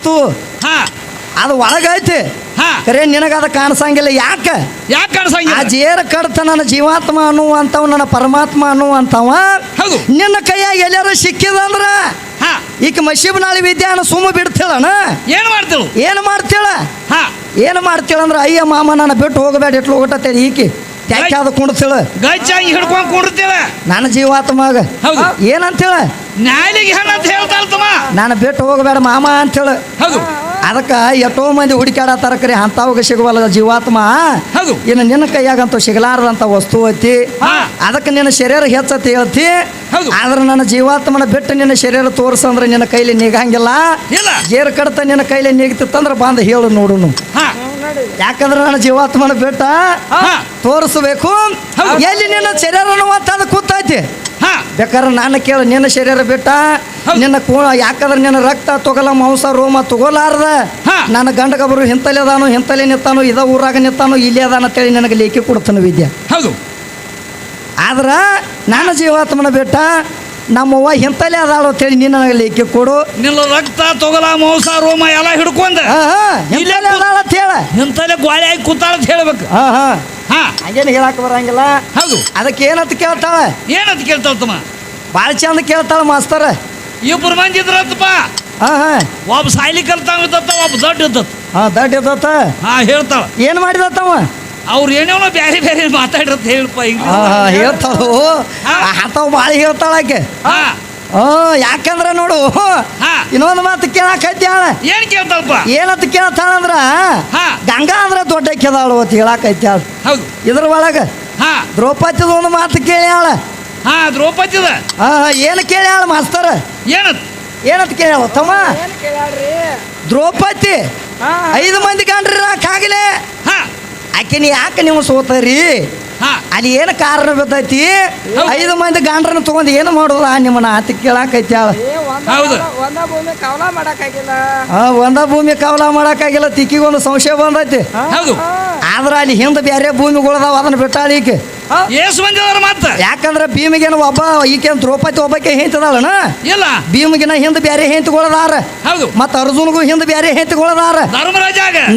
ವಸ್ತು ಅದು ಒಳಗೈತಿ ಕರೆ ನಿನಗದ ಕಾಣಿಸಂಗಿಲ್ಲ. ಯಾಕೆ ಕಾಣಿಸಂಗಿಲ್ಲ? ಆ ಜೇರ ಕಡ್ತ ನನ್ನ ಜೀವಾತ್ಮ ಅನ್ನುವಂಥವ್ ನನ್ನ ಪರಮಾತ್ಮ ಅನ್ನುವಂಥವ ನಿನ್ನ ಕೈಯಾಗ ಎಲ್ಲಾರು ಸಿಕ್ಕಿದಂದ್ರ ಈಗ ಮಶೀಬ್ನಾಳಿ ವಿದ್ಯಾನ ಸುಮ್ಮ ಬಿಡ್ತೇಳಣ. ಏನು ಮಾಡ್ತೇಳ ಅಂದ್ರೆ ಅಯ್ಯ ಮಾಮ ನನ್ನ ಬಿಟ್ಟು ಹೋಗಬೇಡ ಇಟ್ಲು ಹೋಗಟ್ಟೇಳಿ ಈಕಿ ಯಾಕೆ ಅದು ಕುಂಡ್ತೇಳ ಗಜ್ಜಾಗಿ ಹಿಡ್ಕೊಂಡ್ ಕುಂಡ್ತೇಳ ನನ್ನ ಜೀವಾತ್ಮಾಗ ಏನಂತೇಳ ನಾಯಿಗೆ ಅಂತ ಹೇಳ್ತಾಳ್ತಮ್ಮ ನಾನು ಬಿಟ್ಟು ಹೋಗಬೇಡ ಮಾಮ ಅಂತೇಳ. ಅದಕ್ಕೆ ಎಷ್ಟೋ ಮಂದಿ ಹುಡುಕಾಡತ್ತಾರ ಕರೆ ಅಂಥವಾಗ ಸಿಗುವಲ್ಲ ಜೀವಾತ್ಮ. ಇನ್ನು ನಿನ್ನ ಕೈಯಾಗಂತೂ ಸಿಗಲಾರದಂಥ ವಸ್ತು ಐತಿ. ಅದಕ್ಕೆ ನಿನ್ನ ಶರೀರ ಹೆಚ್ಚತಿ ಹೇಳ್ತಿ. ಆದ್ರೆ ನನ್ನ ಜೀವಾತ್ಮನ ಬಿಟ್ಟು ನಿನ್ನ ಶರೀರ ತೋರಿಸಂದ್ರೆ ನಿನ್ನ ಕೈಲಿ ನೀಗಂಗಿಲ್ಲ. ಜೇರು ಕಡ್ತ ನಿನ್ನ ಕೈಲಿ ನೀಗ್ತಿತ್ತಂದ್ರೆ ಬಂದು ಹೇಳು ನೋಡುನು. ಯಾಕಂದ್ರೆ ನನ್ನ ಜೀವಾತ್ಮನ ಬಿಟ್ಟ ತೋರಿಸ್ಬೇಕು. ಎಲ್ಲಿ ನಿನ್ನ ಶರೀರ ಅನ್ನುವಂಥದ್ದು ಕೂತೈತಿ. ಬೇಕಾದ್ರೆ ನಾನು ಕೇಳ ನಿನ್ನ ಶರೀರ ಬಿಟ್ಟ ನಿನ್ನ ಯಾಕಂದ್ರೆ ನಿನ್ನ ರಕ್ತ ತೊಗೊಲ ಮಾಂಸ ರೋಮ ತಗೋಲಾರ್ದ ನನ್ನ ಗಂಡಗಬರು ಹಿಂತಲೆ ಅದಾನು ಹಿಂತಲೆ ನಿತ್ತಾನು ಇದ ಊರಾಗ ನಿತ್ತಾನು ಇಲ್ಲೇ ಅದಾನ ಅಂತೇಳಿ ನನಗೆ ಲೇಖಿ ಕೊಡ್ತಾನೆ ವಿದ್ಯೆ. ಆದ್ರ ನನ್ನ ಜೀವಾತ್ಮನ ಬಿಟ್ಟ ನಮ್ಮವ್ವ ಹಿಂತಲೆ ಅದಾಳು ಅಂತೇಳಿ ನೀನು ನನಗೆ ಲೇಖಿ ಕೊಡು. ನಿನ್ನ ರಕ್ತ ತೊಗೊಲ ಮಾಂಸ ರೋಮ ಎಲ್ಲ ಹಿಡ್ಕೊಂಡ ಹಿಂತಲೆ ಅದಾಳ ಅಂತ ಹೇಳ ಹಿಂತಲೆ ಗ್ವಾಳಿ ಆಗಿ ಕೂತಾಳ ಅಂತ ಹೇಳ್ಬೇಕು. ಹಂಗೇನು ಹೇಳಕ್ ಬರಂಗಿಲ್ಲ. ಅದಕ್ಕೆ ಏನಂತ ಕೇಳ್ತಾಳತಮ್ಮ ಭಾಳ ಚಂದ ಕೇಳ್ತಾಳ ಮಾಸ್ತರ. ಇಬ್ಬರು ಮಂದಿ ಇದ್ರತ್ತಪ್ಪ. ಒಬ್ಬ ಸಾಯ್ಲಿ ಕಲ್ತಾವ ಒಬ್ಬ ದೊಡ್ಡ ದೊಡ್ಡ ಇದ್ದತ್ತ ಹೇಳ್ತಾಳ. ಏನು ಮಾಡಿದತ್ತವ ಅವ್ರು ಏನೇನೋ ಬೇರೆ ಬೇರೆ ಮಾತಾಡಿರತ್ತ ಹೇಳಪ್ಪ. ಹೇಳ್ತಾಳು ಅಂಥವು ಭಾಳ ಹೇಳ್ತಾಳಾಕೆ. ಯಾಕಂದ್ರೆ ನೋಡು ಇನ್ನೊಂದು ಮಾತು ಕೇಳಾಕೈತ್ಯಾಳ. ಏನ್ ಕೇಳ್ತಾಳಪ್ಪ? ಏನಂತ ಕೇಳ್ತಾಳಂದ್ರ ಗಂಗಾ ಅಂದ್ರ ದೊಡ್ಡ ಕೆದಾಳು ಅಂತ ಹೇಳಾಕೈತ್ಯಾಳ. ಇದ್ರ ಒಳಗ ದ್ರೌಪದಿದ ಒಂದು ಮಾತು ಕೇಳ್ಯಾಳ. ದ್ರೌಪದಿದ ಏನು ಕೇಳ್ಯಾಳ ಮಾಸ್ತರ? ಏನಂತ ಕೇಳ್ಯಾವ ತಮ್ಮ? ದ್ರೌಪದಿ 5 ಮಂದಿ ಗಂಡ್ರಾಗಲೇ ಆಕೆ ಯಾಕೆ ನೀವು ಸೋತರಿ? ಅಲ್ಲಿ ಏನು ಕಾರಣ ಬಿದ್ದೈತಿ? 5 ಮಂದಿ ಗಂಡ್ರನ್ನ ತಗೊಂಡು ಏನು ಮಾಡೋದ ನಿಮ್ಮನ್ನ ಆತ ಕೇಳಾಕೈತ್ಯಾಳ. ಒಂದ ಭೂಮಿ ಕವಲ ಮಾಡಕ್ಕಾಗಿಲ್ಲ. ತಿಕ್ಕಿಗೊಂದು ಸಂಶಯ ಬಂದೈತಿ. ಆದ್ರ ಅಲ್ಲಿ ಹಿಂದೆ ಬೇರೆ ಭೂಮಿಗಳದಾವ ಅದನ್ನ ಬಿಟ್ಟಾಳ ಈಕೆ. ಯಾಕಂದ್ರೆ ಭೀಮಿಗೇನು ಒಬ್ಬ ಈಕೆ ದ್ರೌಪದಿ ಒಬ್ಬಕ್ಕೆ ಹೆಂತದಾಳನ ಇಲ್ಲ. ಭೀಮಿಗಿನ ಹಿಂದೆ ಬೇರೆ ಹೆಂತಗೊಳದಾರ. ಮತ್ತ ಅರ್ಜುನ್ಗೂ ಹಿಂದೆ ಬೇರೆ ಹೆಂತಗೊಳದಾರ.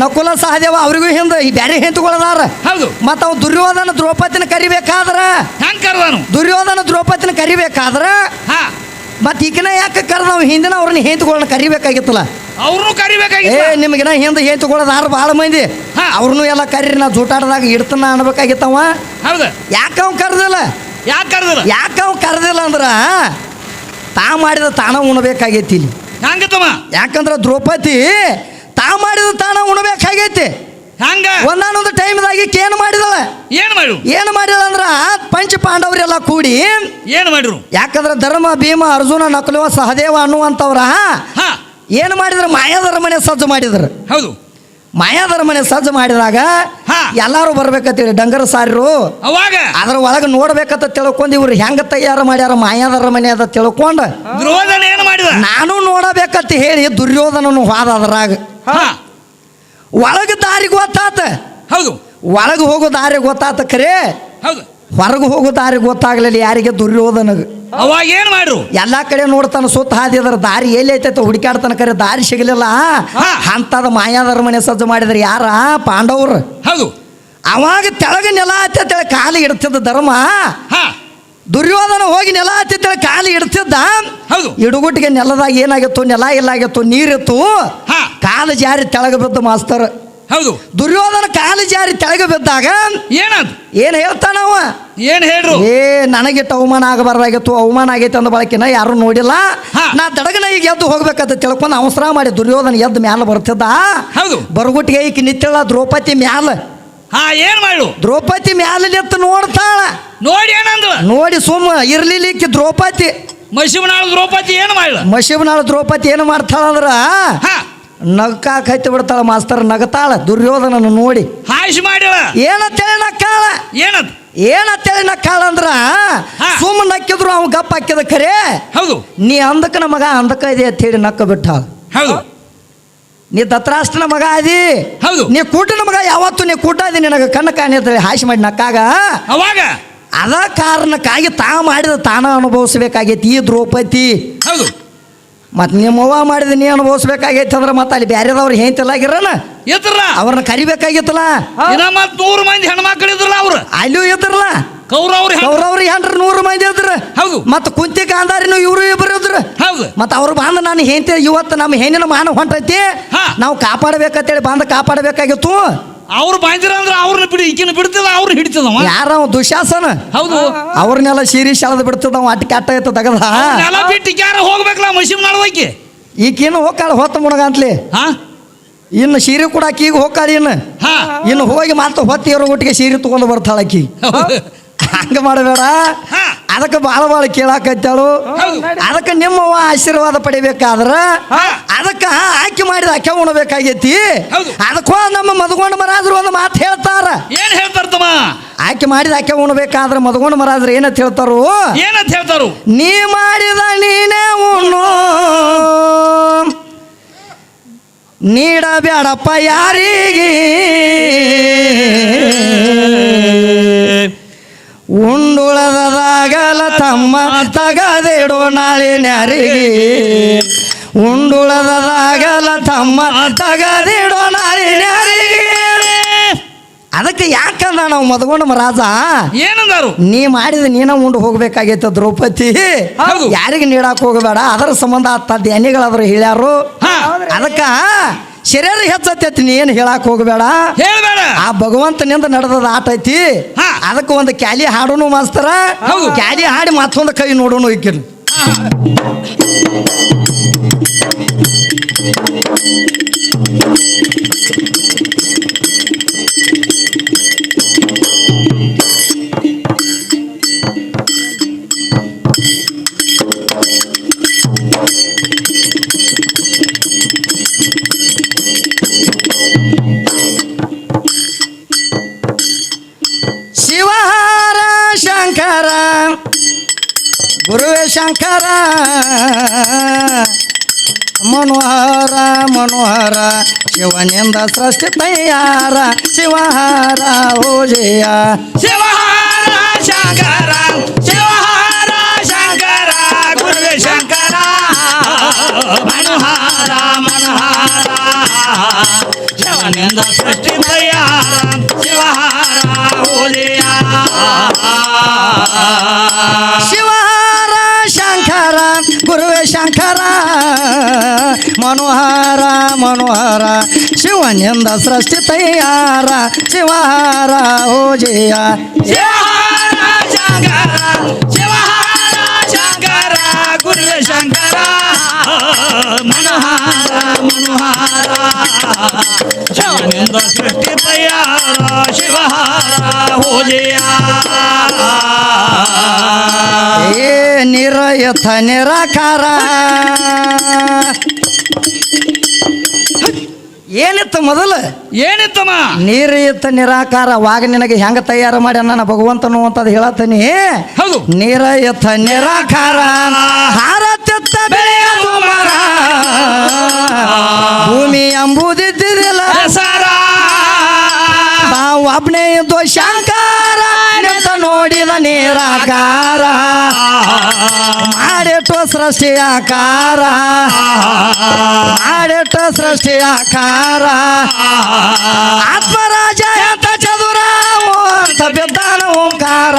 ನಕುಲ ಸಹದೇವ ಅವ್ರಿಗೂ ಹಿಂದೆ ಬೇರೆ ಹೆಂತಗೊಳದಾರ. ಮತ್ತ ಅವ್ ದುರ್ಯೋಧನ ದ್ರೌಪದಿನ ಕರಿಬೇಕಾದ್ರ ದುರ್ಯೋಧನ ದ್ರೌಪದಿನ ಕರಿಬೇಕಾದ್ರ ಮತ್ ಈಗಿನ ಯಾಕೆ ಕರೆದ ಹಿಂದಿನ ಅವ್ರನ್ನ ಹೆಂತಗಳನ್ನ ಕರಿಬೇಕಾಗಿತ್ತಲ್ಲ. ಅವ್ರನ್ನು ಕರಿಬೇಕಾಗಿ ನಿಮಗಿನ ಹಿಂದೆ ಹೆಂತಗೊಳದಾರ ಭಾಳ ಮಂದಿ. ಅವ್ರನ್ನು ಎಲ್ಲ ಕರೀರಿ ನಾ ಜೂಟಾಡದಾಗ ಇಡ್ತಾನ ಅನ್ಬೇಕಾಗಿತ್ತವ. ಯಾಕ ಅವ್ ಕರ್ದಿಲ್ಲ? ಯಾಕ ಅವ್ ಕರ್ದಿಲ್ಲ ಅಂದ್ರ ತಾ ಮಾಡಿದ ತಾಣ ಉಣ್ಬೇಕಾಗೈತಿ ಇಲ್ಲಿ. ಯಾಕಂದ್ರ ದ್ರೌಪದಿ ತಾ ಮಾಡಿದ ತಾಣ ಉಣ್ಬೇಕಾಗೈತಿ. ಒಂದಾನೊಂದು ಟೈಮ್ದಾಗ ಏನು ಮಾಡಿದಳ? ಏನು ಮಾಡಿದಳ ಅಂದ್ರ ಪಂಚ ಪಾಂಡವರೆಲ್ಲ ಕೂಡಿ ಏನು ಮಾಡಿದ್ರು? ಯಾಕಂದ್ರ ಧರ್ಮ ಭೀಮ ಅರ್ಜುನ ನಕುಲ ಸಹದೇವ ಅನ್ನುವಂಥವ್ರ ಏನು ಮಾಡಿದ್ರು? ಮಾಯಾದರ ಮನೆ ಸಜ್ಜು ಮಾಡಿದ್ರು. ಮಾಯಾದರ ಮನೆ ಸಜ್ಜು ಮಾಡಿದಾಗ ಎಲ್ಲಾರು ಬರ್ಬೇಕಂತೇಳಿ ಡಂಗರ ಸಾರಿರು ಅವಾಗ ಅದ್ರ ಒಳಗೆ ನೋಡ್ಬೇಕಂತ ತಿಳ್ಕೊಂಡು ಇವ್ರು ಹೆಂಗ ತಯಾರು ಮಾಡ್ಯಾರ ಮಾಯಾದರ ಮನೆ ಅದ ತಿಳ್ಕೊಂಡು ದುರ್ಯೋಧನ ಏನು ಮಾಡಿದ? ನಾನು ನೋಡಬೇಕಂತ ಹೇಳಿ ದುರ್ಯೋಧನನು ಹೋದ. ಅದ್ರಾಗ ಒಳಗೆ ದಾರಿ ಗೊತ್ತಾತ. ಒಳಗೆ ಹೋಗೋ ದಾರಿ ಗೊತ್ತಾತ. ಖರೆ ಹೊರಗೆ ಹೋಗೋ ದಾರಿ ಗೊತ್ತಾಗ್ಲಿಲ್ಲ ಯಾರಿಗೆ? ದುರ್ಯೋಧನಗ. ಅವಾಗ ಏನ್ ಮಾಡ್ರು? ಎಲ್ಲಾ ಕಡೆ ನೋಡ್ತಾನ ಸುತ್ತ ಹಾದಿದ್ರ ದಾರಿ ಎಲ್ಲಿ ಐತೈತ ಹುಡುಕಾಡ್ತಾನ. ಕರೆ ದಾರಿ ಸಿಗಲಿಲ್ಲ. ಅಂತದ ಮಾಯಾದರ ಮನೆ ಸಜ್ಜು ಮಾಡಿದ್ರೆ ಯಾರ? ಪಾಂಡವ್ರು. ಅವಾಗ ತೆಳಗ ನೆಲ ಹತ್ತೇಳಿ ಕಾಲಿಗೆ ಇಡ್ತಿದ್ದ ಧರ್ಮ. ದುರ್ಯೋಧನ ಹೋಗಿ ನೆಲ ಹತ್ತೇಳಿ ಕಾಲಿಗೆ ಇಡ್ತಿದ್ದ. ಇಡುಗುಟ್ಟಿಗೆ ನೆಲದಾಗ ಏನಾಗಿತ್ತು? ನೆಲ ಎಲ್ಲಾಗಿತ್ತು? ನೀರಿತ್ತು. ಕಾಲು ಜಾರಿ ತೆಳಗ ಬಿದ್ದ ಮಾಸ್ತರ್. ದುರ್ಯೋಧನ ಕಾಲು ಜಾರಿ ತೆಳಗ ಬಿದ್ದಾಗ ಏನ್ ಹೇಳ್ತಾನವ? ಏನ್ ಹೇಳ್ರು? ನನಗಿಟ್ಟು ಅವಮಾನ ಆಗಬಾರ್ದಾಗಿತ್ತು. ಅವಮಾನ ಆಗೈತೆ ಅಂದ ಬಳಕಿನ ಯಾರು ನೋಡಿಲ್ಲ. ನಾ ದಡಗನ ಈಗ ಎದ್ದು ಹೋಗ್ಬೇಕಂತ ತಿಳ್ಕೊಂಡು ಅವಸರ ಮಾಡಿ ದುರ್ಯೋಧನ ಎದ್ದು ಮ್ಯಾಲ ಬರ್ತಿದ್ದ. ಬರಗುಟ್ಟಿಗೆ ಈಕಿ ನಿಂತಿಲ್ಲ ದ್ರೌಪದಿ ಮ್ಯಾಲ. ಏನ್ ಮಾಡು? ದ್ರೌಪದಿ ಮ್ಯಾಲ ನಿಂತು ನೋಡ್ತಾಳ. ನೋಡಿ ಏನಂದ್ಲ? ನೋಡಿ ಸುಮ್ಮ ಇರ್ಲಿಕ್ಕೆ ದ್ರೌಪದಿ. ಮಶಿಬನಾಳ ದ್ರೌಪದಿ ಏನು ಮಾಡ? ಮಶಿಬನಾಳ ದ್ರೌಪದಿ ಏನು ಮಾಡ್ತಾಳ ಅಂದ್ರ ನಗ್ಕಾಕ ಹತ್ತಿ ಬಿಡ್ತಾಳ ಮಾಸ್ತರ್. ನಗತಾಳ ದುರ್ಯೋಧನನ ನೋಡಿ. ಹಾಯ್ಸಿ ಮಾಡಿಳ. ಏನಂತೇಳಿ ನಕ್ಕಾಳ. ಏನಂತೇಳಿ ನಕ್ಕಾಳ ಅಂದ್ರ ಸುಮ್ಮ ನಕ್ಕಿದ್ರು ಅವ್ ಗಪ್ಪ ಹಾಕಿದ. ಖರೆ ನೀ ಅಂದಕ್ಕನ ಮಗ ಅಂದಕ ಇದೆ ಅಂತ ಹೇಳಿ ನಕ್ಕ ಬಿಟ್ಟಾಳ. ನೀ ದತ್ರಾಷ್ಟ್ರನ ಮಗ ಅದಿ. ನೀ ಕೂಟನ ಮಗ ಯಾವತ್ತು ನೀ ಕೂಟ ಅದಿ. ನಿನಗ ಕಣ್ಣ ಕಾಣಿರ್ತದೆ ಹಾಸಿ ಮಾಡಿ ನಕ್ಕಾಗ. ಅವಾಗ ಅದ ಕಾರಣಕ್ಕಾಗಿ ತಾ ಮಾಡಿದ ತಾನ ಅನುಭವಿಸ್ಬೇಕಾಗೈತಿ ಈ ದ್ರೌಪದಿ. ಮತ್ ನಿಮ್ಮವ್ವ ಮಾಡಿದ ನೀ ಅನುಭವಿಸ್ಬೇಕಾಗೈತಿ ಅಂದ್ರೆ ಮತ್ತೆ ಅಲ್ಲಿ ಬ್ಯಾರೆದವ್ರು ಹೇಳ್ತಿಲ್ಲಾಗಿರನ ಇದ್ರ ಅವ್ರನ್ನ ಕರಿಬೇಕಾಗಿತ್ತಲ್ಲ. ಇನ್ನ ಮತ್ 100 ಮಂದಿ ಹೆಣ್ಮಕ್ಳು ಇದ್ರಲ್ಲ ಅವ್ರು ಅಲ್ಲೂ ಇದ್ರಲ್ಲ ಅವ್ರವ್ರಿಗೆ ಹೆಂಡ್ರ 100 ಮಂದಿ ಇದ್ರ. ಹೌದು. ಮತ್ತ ಕುಂತಿ ಕಾಂದಾರಿನು ಇವರು ಇಬ್ಬರು ಇದ್ರು. ಹೌದು. ಮತ್ತ ಅವ್ರು ಬಂದ ನಾನು ಹೇಳ್ತಿ ಇವತ್ತು ನಮ್ಮ ಹೆಣ್ಣಿನ ಮಾನ ಹೊಂಟೈತಿ ನಾವು ಕಾಪಾಡಬೇಕಂತೇಳಿ ಬಂದ ಕಾಪಾಡಬೇಕಾಗಿತ್ತು. ಅವ್ರು ಬಂದಿರ ಅಂದ್ರೆ ಅವ್ರನ್ನ ಬಿಡಿ ಈಕಿನ ಬಿಡ್ತದ ಅವ್ರು ಹಿಡಿತದವ ಯಾರ ದುಶಾಸನ. ಹೌದು. ಅವ್ರನ್ನೆಲ್ಲ ಸೀರಿ ಶಾಳದ ಬಿಡ್ತದ ಅಟ್ಟಿ ಅಟ್ಟ ಇತ್ತು ತಗದ ಎಲ್ಲ ಬಿಟ್ಟು ಯಾರ ಹೋಗ್ಬೇಕಲ್ಲ ಮಷೀನ್ ಮಾಡೋದಕ್ಕೆ ಈಕೇನು ಹೋಗ್ಕಾಳ ಹೊತ್ತ ಮುಣಗಂತ್ಲಿ. ಇನ್ನು ಸೀರೆ ಕೂಡ ಆಕಿಗೆ ಹೋಗ್ಕಾಳಿ ಇನ್ನು ಹೋಗಿ ಮಾತ್ರ ಹೊತ್ತಿರೋ ಒಟ್ಟಿಗೆ ಸೀರೆ ತಗೊಂಡು ಬರ್ತಾಳ ಆಕಿ. ಹಂಗ ಮಾಡಬೇಡ. ಅದಕ್ಕೆ ಭಾಳ ಕೇಳಾಕತ್ತಾಳು. ಅದಕ್ಕೆ ನಿಮ್ಮವ್ವ ಆಶೀರ್ವಾದ ಪಡಿಬೇಕಾದ್ರ ಅದಕ್ಕೆ ಆಕೆ ಮಾಡಿದ ಆಕೆ ಉಣಬೇಕಾಗೈತಿ. ಅದಕ್ಕೋ ನಮ್ಮ ಮದಗೊಂಡ ಮರಾದ್ರು ಒಂದು ಮಾತು ಹೇಳ್ತಾರ. ಏನ್ ಹೇಳ್ತಾರ? ಆಕೆ ಮಾಡಿದ ಆಕೆ ಉಣಬೇಕಾದ್ರ ಮದಗೊಂಡ ಮರಾದ್ರು ಏನಂತ ಹೇಳ್ತಾರು? ಏನಂತ ಹೇಳ್ತಾರು? ನೀ ಮಾಡಿದ ನೀನೇ ಉಣ್ಣು ನೀಡಬೇಡಪ್ಪ ಯಾರಿಗೆ ಉಂಡುಳದಾಗಲ ತಮ್ಮ ತಗದೇಡು ನಾಳಿನ್ಯಾರಿಗೆ ಉಂಡುಳದಾಗಲ ತಮ್ಮ ತಗದೇಡು ನಾಳಿನ್ಯಾರಿಗೆ. ಅದಕ್ಕೆ ಯಾಕಂದ ನಾವು ಮದಗೊಂಡ ರಾಜ ಏನಂದಾರು? ನೀ ಮಾಡಿದ ನೀನ ಉಂಡು ಹೋಗ್ಬೇಕಾಗೈತ ದ್ರೌಪದಿ, ಯಾರಿಗೆ ನೀಡಾಕ್ ಹೋಗಬೇಡ. ಅದರ ಸಂಬಂಧ ಧ್ಯಾನಿಗಳಾದ್ರು ಹೇಳ್ಯಾರು. ಅದಕ್ಕ ಶರೀರ ಹೆಚ್ಚತ್ತೈತಿ ನೀ ಏನು ಹೇಳಾಕ್ ಹೋಗಬೇಡ. ಆ ಭಗವಂತನಿಂದ ನಡೆದದ ಆಟ ಐತಿ. ಅದಕ್ಕೆ ಒಂದು ಕ್ಯಾಲಿ ಹಾಡೋನು ಮಾಸ್ತರ. ಕ್ಯಾಲಿ ಹಾಡಿ ಮತ್ತೊಂದು ಕೈ ನೋಡೋನು ಈಕಿನ. ಶಿವಹಾರ ಶಂಕರ ಗುರುವೇ ಶಂಕರ ಮನೋಹರ ಮನೋಹರ ಶಿವನಿಂದ ಸೃಷ್ಟಿ ತಯಾರ ಶಿವಹಾರ ಓಜೆಯ ಶಿವಹಾರ ಶಂಕರ ಶಿವಹಾರ ಶಂಕರ ಗುರುವೇ ಶಂಕರ ಮನೋಹರ ಮನೋಹರ ಶಿವನಿಂದ ಸೃಷ್ಟಿ ತಯಾರ ಶಿವಹಾರ ಓಜೆಯ ಶಿವಹಾರ ಶಂಕರ ಗುರುವೇ ಶಂಕರ ಮನೋಹರ ಮನೋಹರ ಶಿವನಿಂದ ಸೃಷ್ಟಿ ತಯಾರ ಶಿವಹಾರ ಓಜೆಯ ಶಿವಹಾರ ಶಂಕರ ಶಿವಹಾರ ಶಂಕರ ಗುರುವೇ ಶಂಕರ ಮನೋಹರ ಮನೋಹರ ಶಿವನಿಂದ ಸೃಷ್ಟಿ ತಯಾರ ಶಿವಹಾರ ಓಜೆಯ ಏ ನಿರಯಥ ನಿರಾಕಾರ ಏನಿತ್ತು ಮೊದಲು? ಏನಿತ್ತಮ್ಮ? ನೀರಿತ್ತ ನಿರಾಕಾರ. ಅವಾಗ ನಿನಗೆ ಹೆಂಗ ತಯಾರು ಮಾಡಿ ನನ್ನ ಭಗವಂತನು ಅಂತದ್ ಹೇಳತ್ತೀನಿ. ಹೌದು. ನೀರಯಥ ನಿರಾಕಾರ ಹಾರತ್ಯತ್ತ ಬೆಳೆಯ ಮರ ಭೂಮಿ ಎಂಬುದಿದ್ದಿರಲಿಲ್ಲ ಸರ ನಾವು ಒಬ್ನೇ ಇದ್ದು ಶಂಕರ ನಿಂತ ನೋಡಿದ ನಿರಾಕಾರ ಮಾಡಿಟ್ಟು ಸೃಷ್ಟಿಯಾಕಾರ ಮಾಡಿಟ್ಟು ಸೃಷ್ಟಿಯಾಕಾರ ಆತ್ಮರಾಜ ಅಂತ ಚದುರ ಅಂತ ಬಿದ್ದಾನ ಓಂಕಾರ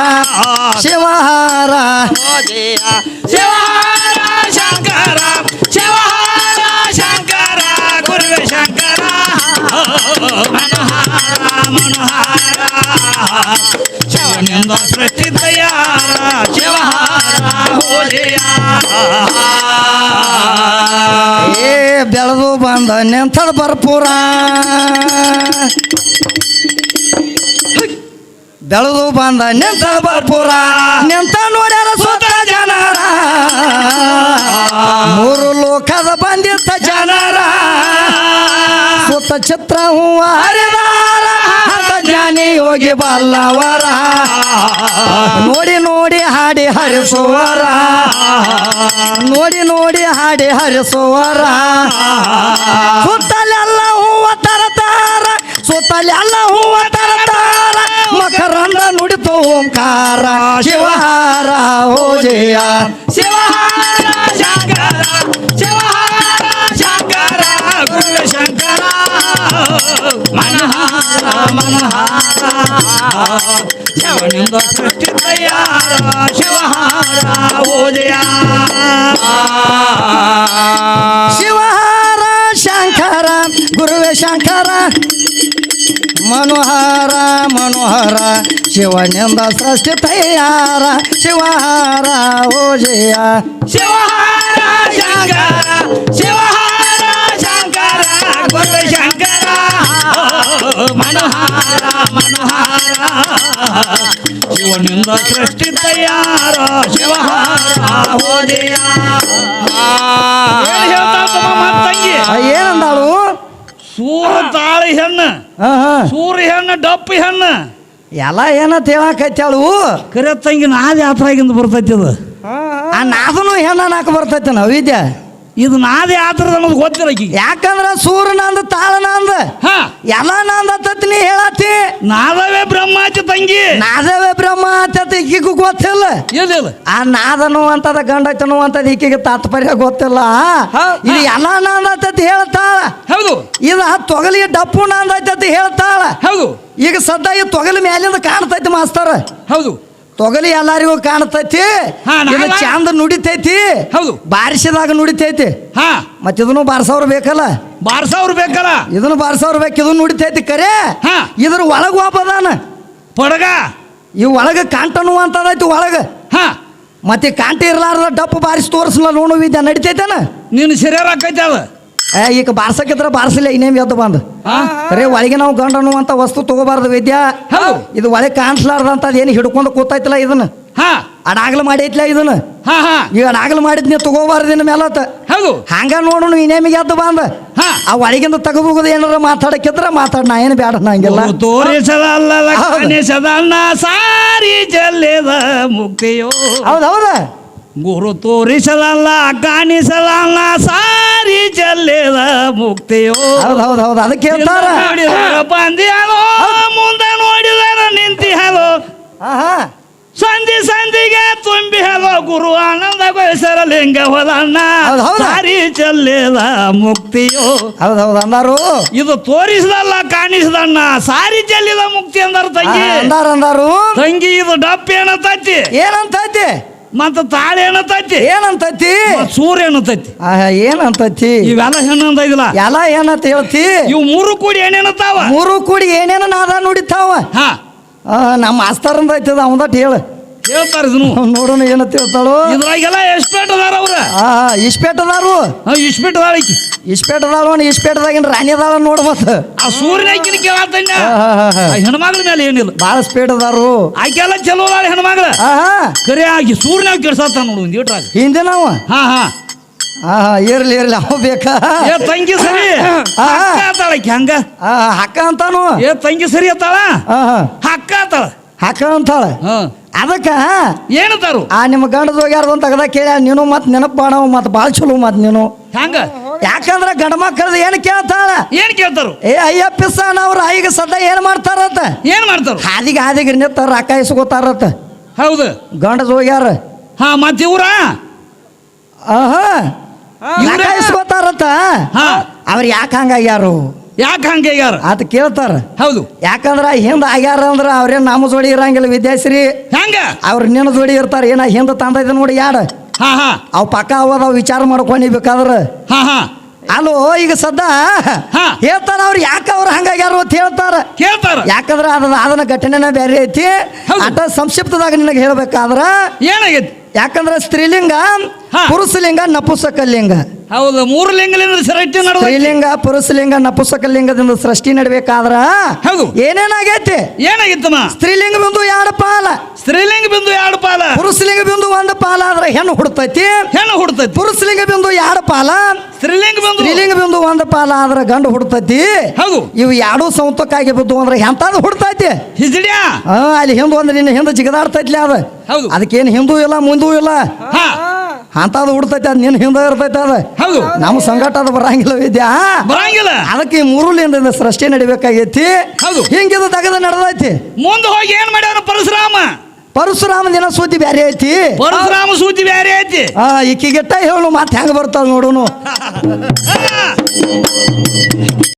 ಶಿವಹಾರ ಶಿವಹಾರ ಶಂಕರ ಶಿವಹಾರ ಶಂಕರ ಗುರುವೇ ಶಂಕರ ಮನೋಹರ ಮನೋಹರ ಶಿವನಿಂದ ಸೃಷ್ಟಿ ತಯಾರ ಶಿವಹಾರ ಓಜೆಯ ಏ ಬೆಳೆದು ಬಂದ ನಿಂತದ ಭರ್ಪೂರ ಬೆಳೆದು ಬಂದ ನಿಂತದ ಭರ್ಪೂರ ನಿಂತ ನೋಡ್ಯಾರ ಸುತ್ತ ಜನರ ಮೂರು ಲೋಕದ ಬಂದಿತ್ತ ಜನರ ಸುತ್ತ ಚಿತ್ರ ಹೂವ ಹರಿದಾರ ಅಂತ ಜ್ಞಾನಿ ಯೋಗಿ ಬಲ್ಲವರ ನೋಡಿ ನೋಡಿ ಹಾಡಿ ಹರಿಸುವರ ನೋಡಿ ನೋಡಿ ಹಾಡಿ ಹರಿಸುವರ ಸುತ್ತಲೆಲ್ಲ ಹೂವ ತರತಾರ ಸುತ್ತಲೆಲ್ಲ ಹೂವ ತರತಾರ ಮಕರಂದ ನುಡಿತು ಓಂಕಾರ ಶಿವಹಾರ ಓಜೆಯ ಶಿವಹಾರ ಶಂಕರ ಶಿವ ಶಿವಹಾರ ಓಜಯ ಶಿವಹಾರ ಶಂಕರ ಗುರುವೇ ಶಂಕರ ಮನೋಹರ ಮನೋಹರ ಶಿವನಿಂದ ಸೃಷ್ಟಿ ತಯಾರ ಶಿವಹಾರ ಓಜಯ ಶಿವಹಾರ ಶಂಕರ ಶಿವಹಾರ ಶಂಕರ ಗುರು ಶಂಕರ ಮನೋಹರ ಮನೋಹರ ಶಿವನಿಂದ ಸೃಷ್ಟಿ ತಯಾರ ಶಿವಹಾರ ಓಜಯ ತಂಗಿ ಏನಂದಾಳು ಸೂರ ತಾಳಿ ಹೆಣ್ಣು ಸೂರ್ಯ ಹೆಣ್ಣು ಡಪ್ಪಿ ಹೆಣ್ಣು ಎಲ್ಲ ಏನಂತ ಹೇಳಕೈತಾಳು ಕರೆ ತಂಗಿ ನಾದ ಯಾತ್ರಾಗಿಂದ ಬರ್ತೈತಿ ಅದು ಆ ನಾದನು ಹೆಣ್ಣಾಕ ಬರ್ತೈತೆ ವಿದ್ಯೆ ಇದು ನಾದ ಯಾತ್ರದ ಅನ್ನೋದು ಗೊತ್ತಿಲ್ಲ ಆಕಿಗೆ. ಯಾಕಂದ್ರ ಸೂರ್ಯನಂದ ತಾಳನಂದ ಹಾ ಎಲ್ಲ ನಂದತ್ತತ್ ನೀ ಹೇಳತ್ತಿ ನಾದವೇ ಬ್ರಹ್ಮಾಚ ತಂಗಿ ನಾದವೇ ಬ್ರಹ್ಮ ಅಂತತ್ ಈಕಿಗೂ ಗೊತ್ತಿಲ್ಲ ಇಲ್ಲ ಆ ನಾದನು ಅಂತದ ಗಂಡತನು ಅಂತದ ಈಕಿಗೆ ತಾತ್ಪರ್ಯ ಗೊತ್ತಿಲ್ಲ ಇದು ಎಲ್ಲ ನಂದತ್ತತ್ ಹೇಳ್ತಾಳ ಹೌದು ಇದು ತೊಗಲಿ ಡಪ್ಪು ನಂದೈತತಿ ಹೇಳ್ತಾಳ ಹೌದು ಈಗ ಸದ್ದ ಈ ತೊಗಲಿ ಮ್ಯಾಲಿಂದ ಕಾಣ್ತೈತಿ ಮಾಸ್ತರ ಹೌದು ತೊಗಲಿ ಎಲ್ಲಾರಿಗೂ ಕಾಣ್ತೈತಿ ಹಾ, ಇದು ಚಂದ ನುಡಿತೈತಿ ಹೌದು ಬಾರಿಸಿದಾಗ ನುಡಿತೈತಿ ಹಾ ಮತ್ ಇದನ್ನು ಬಾರ್ಸವ್ರು ಬೇಕಲ್ಲ ಬಾರ್ಸವ್ರು ಬೇಕಲ್ಲ ಇದನ್ನು ಬಾರ್ಸವ್ರು ಬೇಕು ಇದನ್ನು ನುಡಿತೈತಿ ಕರೆ ಹಾ ಇದ್ರ ಒಳಗ ಒಬ್ಬದಾನ ಪಡಗ ಈ ಒಳಗ ಕಾಂಟನು ಅಂತದೈತಿ ಒಳಗ ಹಾ ಮತ್ತೆ ಕಾಂಟ ಇರ್ಲಾರ್ದ ಡಪ್ಪು ಬಾರಿಸಿ ತೋರಿಸಲ್ಲ ನೋಡು ವಿದ್ಯೆ ನಡಿತೈತೇನ ನಿನ್ನ ಶರೀರ ಆಕೈತೆ ಅದು ಈಗ ಬಾರ್ಸಕ್ಕಿದ್ರ ಬಾರ್ಸಿಲ್ಲ ಇನ್ನೇಮ್ ಎದ್ದು ಬಂದು ಕರೆ ಒಳಗೆ ನಾವು ಗಂಡನು ಅಂತ ವಸ್ತು ತಗೋಬಾರ್ದು ವಿದ್ಯಾ ಹೌದು ಇದು ಒಳಗೆ ಕಾಣಿಸ್ಲಾರ್ದಂತ ಏನು ಹಿಡ್ಕೊಂಡು ಕೂತೈತಿಲ್ಲ ಇದನ್ನ ಹಾ ಅಡಾಗ್ಲು ಮಾಡೈತ್ಲ ಇದನ್ನ ಹಾ ಹಾ ಈಗ ಅಡಾಗ್ಲು ಮಾಡಿದ್ ನೀವು ತಗೋಬಾರ್ದಿನ ಮೇಲತ್ತ ಹೌದು ಹಂಗ ನೋಡು ಇನ್ನೇಮಿಗೆ ಎದ್ದು ಬಂದ ಹಾ ಆ ಒಳಗಿಂದ ತೆಗೆದು ಏನಾರ ಮಾತಾಡಕ್ಕಿದ್ರ ಮಾತಾಡ ನಾ ಏನು ಬೇಡ ನಂಗೆಲ್ಲ ತೋರಿಸದಲ್ಲ ಹೌದು. ಕಾಣಿಸದನ್ನ ಸಾರಿ ಚೆಲ್ಲಿದ ಮುಕ್ತಿಯೋ ಹೌದೌದ ಗುರು ತೋರಿಸದಲ್ಲ ಕಾಣಿಸದಲ್ಲ ಸಾರಿ ಚೆಲ್ಲಿದ ಮುಕ್ತಿಯೋ ಹೌದೌದೌದು ಅದಕ್ಕೆ ಹೇಳ್ತಾರ ನೋಡಿದರ ಬಂದಿಯಲೋ ಮುಂದೆ ನೋಡಿದರ ನಿಂತಿ ಹಲೋ ಆಹಾ. ಸಂಧಿ ಸಂಧಿಗೆ ತುಂಬಿ ಹಲೋ ಗುರು ಆನಂದ ಗೋಸರ ಲಿಂಗ ಹೊಲಣ್ಣ ಹೌದು, ಹೌದು. ಸಾರಿ ಚೆಲ್ಲಿದ ಮುಕ್ತಿಯೋ ಹೌದೌದು ಅಂದಾರು ಇದು ತೋರಿಸದಲ್ಲ ಕಾಣಿಸದಣ್ಣ ಸಾರಿ ಚೆಲ್ಲಿದ ಮುಕ್ತಿ ಅಂದಾರ ತಂಗಿ ಅಂದಾರು ತಂಗಿ ಇದು ಡಪ್ ಏನತೈತಿ ಏನಂತೈತಿ ಮತ್ತ ತಾಳೆ ಏನತೈತಿ ಏನಂತೈತಿ ಸೂರ್ಯ ಏನತೈತಿ ಏನಂತೈತಿ ಇವೆಲ್ಲ ಹೆಣ್ಣು ಅಂತ ಇದಿಲ್ಲ ಎಲ್ಲ ಏನಂತ ಹೇಳ್ತಿ ಇವು ಮೂರು ಕೂಡಿ ಏನೇನತ್ತಾವ ಮೂರು ಕೂಡಿ ಏನೇನ ನಾದ ನುಡಿತಾವ ಹಾ ನಮ್ಮ ಮಾಸ್ತರಂದ ಐತದ ಅವಂದಟ್ ಹೇಳ ಹೇಳ್ತಾರ ಇದನ್ನು ನೋಡೋಣ ಏನಂತ ಹೇಳ್ತಾಳು ಇದ್ರಾಗೆಲ್ಲ ಎಸ್ಪೇಟ್ ಅದಾರ ಅವ್ರ ಇಸ್ಪೇಟ್ ಅದಾರು ಇಸ್ಪೇಟ್ ಅದಾಳ ಈಕಿ ಇಸ್ಪೇಟ್ ಅದಾಳು ಇಸ್ಪೇಟ್ದಾಗಿನ ರಾಣಿ ಅದಾಳ ನೋಡ್ ಮತ್ತ ಆ ಸೂರ್ಯನ ಆಕಿನ ಕೇಳತ್ತಣ್ಣ ಹೆಣ್ಮಗಳ ಮೇಲೆ ಏನಿಲ್ಲ ಭಾಳ ಸ್ಪೀಡ್ ಅದಾರು ಆಕೆಲ್ಲ ಚಲೋ ಅದಾಳ ಹೆಣ್ಮಗಳ ಕರೆ ಆಗಿ ಸೂರ್ಯನಾಗ ಕೆಡ್ಸತ್ತ ನೋಡು ಒಂದು ಇಟ್ರಾಗ ಹಿಂದೆ ನಾವು ಹಾ ಹಾ ಇರ್ಲಿ ಅವ್ ಬೇಕಾ ಏ ತಂಗಿ ಸರಿ ಹಕ್ಕ ಆತಾಳ ಆಕಿ ಹಂಗ ಹಕ್ಕ ಅಂತಾನು ಏ ತಂಗಿ ಸರಿ ಅತ್ತಾಳ ಹಾ ಹಕ್ಕ ಆತಾಳ ಹಕ್ಕ ಅಂತಾಳ ಹಾ ಅದಕ್ಕ ಏನಂತಾರು ನಿಮ್ಮ ಗಂಡದ ಹೋಗ್ಯಾರ್ದು ತಗದ ಕೇಳ ನೀನು ಮತ್ ನೆನಪು ಮಾಡವ ಮತ್ ಭಾಳ ಚಲೋ ಮತ್ ನೀನು ಹಂಗ ಯಾಕಂದ್ರ ಗಂಡ ಮಕ್ಕಳದ ಏನ್ ಕೇಳ್ತಾಳ ಏನ್ ಕೇಳ್ತಾರು ಅಯ್ಯಪ್ಪಿಸ್ತಾನ ಅವ್ರ ಈಗ ಸದ್ದ ಏನ್ ಮಾಡ್ತಾರತ್ತ ಏನ್ ಮಾಡ್ತಾರು ಹಾದಿಗೆ ನಿಂತಾರ ರೊಕ್ಕ ಇಸ್ಕೋತಾರತ್ತ ಹೌದು ಗಂಡದ ಹೋಗ್ಯಾರ ಹಾ ಮತ್ ಇವ್ರ ಆಹಾ ರೊಕ್ಕ ಇಸ್ಕೋತಾರತ್ತ ಹಾ ಅವ್ರ ಯಾಕೆ ಹಂಗಾಗ್ಯಾರು ಯಾಕೆ ಹಂಗೆ ಆಗ್ಯಾರ ಆತ ಕೇಳ್ತಾರ ಹೌದು ಯಾಕಂದ್ರ ಹಿಂದ ಆಗ್ಯಾರ ಅಂದ್ರ ಅವ್ರೇನ್ ನಮ್ಮ ಜೋಡಿ ಇರಂಗಿಲ್ಲ ವಿದ್ಯಾಶ್ರೀ ಹೆಂಗ ಅವ್ರ ನಿನ್ನ ಜೋಡಿ ಇರ್ತಾರ ಏನ ಹಿಂದ ತಂದ ಇದ ನೋಡಿ ಯಾಡ ಹಾ ಹಾ ಅವ್ ಪಕ್ಕ ಅವದ ವಿಚಾರ ಮಾಡ್ಕೊಂಡಿಬೇಕಾದ್ರ ಹಾ ಹಾ ಅಲ್ಲೋ ಈಗ ಸದ್ದ ಹಾ. ಹೇಳ್ತಾರ ಅವ್ರು ಯಾಕೆ ಅವ್ರು ಹಂಗಾಗ್ಯಾರು ಅಂತ ಹೇಳ್ತಾರ ಕೇಳ್ತಾರ ಯಾಕಂದ್ರ ಅದನ್ನ ಘಟನೆನ ಬೇರೆ ಐತಿ ಹೌದು. ಅಟ ಸಂಕ್ಷಿಪ್ತದಾಗ ನಿನಗೆ ಹೇಳ್ಬೇಕಾದ್ರ ಏನಾಗೈತಿ ಯಾಕಂದ್ರ ಸ್ತ್ರೀಲಿಂಗ ಹಾ. ಪುರುಷಲಿಂಗ ನಪುಸಕಲಿಂಗ ಹೌದು ಮೂರು ಲಿಂಗಲಿಂದ ಸೃಷ್ಟಿ ನಡೆದ ಸ್ತ್ರೀಲಿಂಗ ಪುರುಷಲಿಂಗ ನಪುಸಕಲಿಂಗದಿಂದ ಸೃಷ್ಟಿ ನಡ್ಬೇಕಾದ್ರ ಹೌದು. ಏನೇನಾಗೈತಿ ಏನಾಗಿತ್ತಮ್ಮ ಸ್ತ್ರೀಲಿಂಗ ಬಿಂದು ಎರಡು ಪಾಲ ಸ್ತ್ರೀಲಿಂಗ ಬಿಂದು ಎರಡು ಪಾಲ ಪುರುಷಲಿಂಗ ಬಿಂದು ಒಂದು ಪಾಲ ಆದ್ರ ಹೆಣ್ಣು ಹುಡ್ತೈತಿ ಹೆಣ್ಣು ಹುಡ್ತೈತಿ ಪುರುಷಲಿಂಗ ಬಿಂದು ಎರಡು ಪಾಲ ಸ್ತ್ರೀಲಿಂಗ ಬಿಂದು ಸ್ತ್ರೀಲಿಂಗ ಬಿಂದು ಒಂದು ಪಾಲ ಆದ್ರ ಗಂಡು ಹುಡ್ತೈತಿ ಹೌದು ಇವು ಎರಡು ಸಂತಕ್ಕಾಗಿ ಬಿದ್ದು ಅಂದ್ರೆ ಎಂತಾದ್ರು ಹುಡ್ತೈತಿ ಹಿಜಡ್ಯಾ ಅಲ್ಲಿ ಹಿಂದೂ ಅಂದ್ರೆ ನಿನ್ನ ಹಿಂದೆ ಜಿಗದಾಡ್ತೈತ್ಲಿ ಅದ ಹೌದು. ಅದಕ್ಕೇನು ಹಿಂದೂ ಇಲ್ಲ ಮುಂದೂ ಇಲ್ಲ ಹಾ ಅಂತದ್ ಹುಡ್ತೈತಿ ಅದ್ ನಿನ್ನ ಹಿಂದೆ ಇರ್ತೈತಿ ಅದ ಹೌದು ನಮ್ಮ ಸಂಗಟ ಅದು ಬರಂಗಿಲ್ಲ ವಿದ್ಯಾ ಬರಂಗಿಲ್ಲ ಅದಕ್ಕೆ ಈ ಮೂರುಲಿಂದ ಸೃಷ್ಟಿ ನಡಿಬೇಕಾಗೈತಿ ಹೌದು. ಹಿಂಗಿದು ತಗದ ನಡೆದೈತಿ ಮುಂದೆ ಹೋಗಿ ಏನ್ ಮಾಡ್ಯಾರ ಪರಶುರಾಮ ಪರಶುರಾಮ ದಿನ ಸುದ್ದಿ ಬ್ಯಾರೆ ಐತಿ ಪರಶುರಾಮ ಸೂಚಿ ಬೇರೆ ಐತಿ ಈಕಿಗೆಟ್ಟ ಹೇಳು ಮಾತು ಹೆಂಗ ಬರ್ತಾವ ನೋಡುನು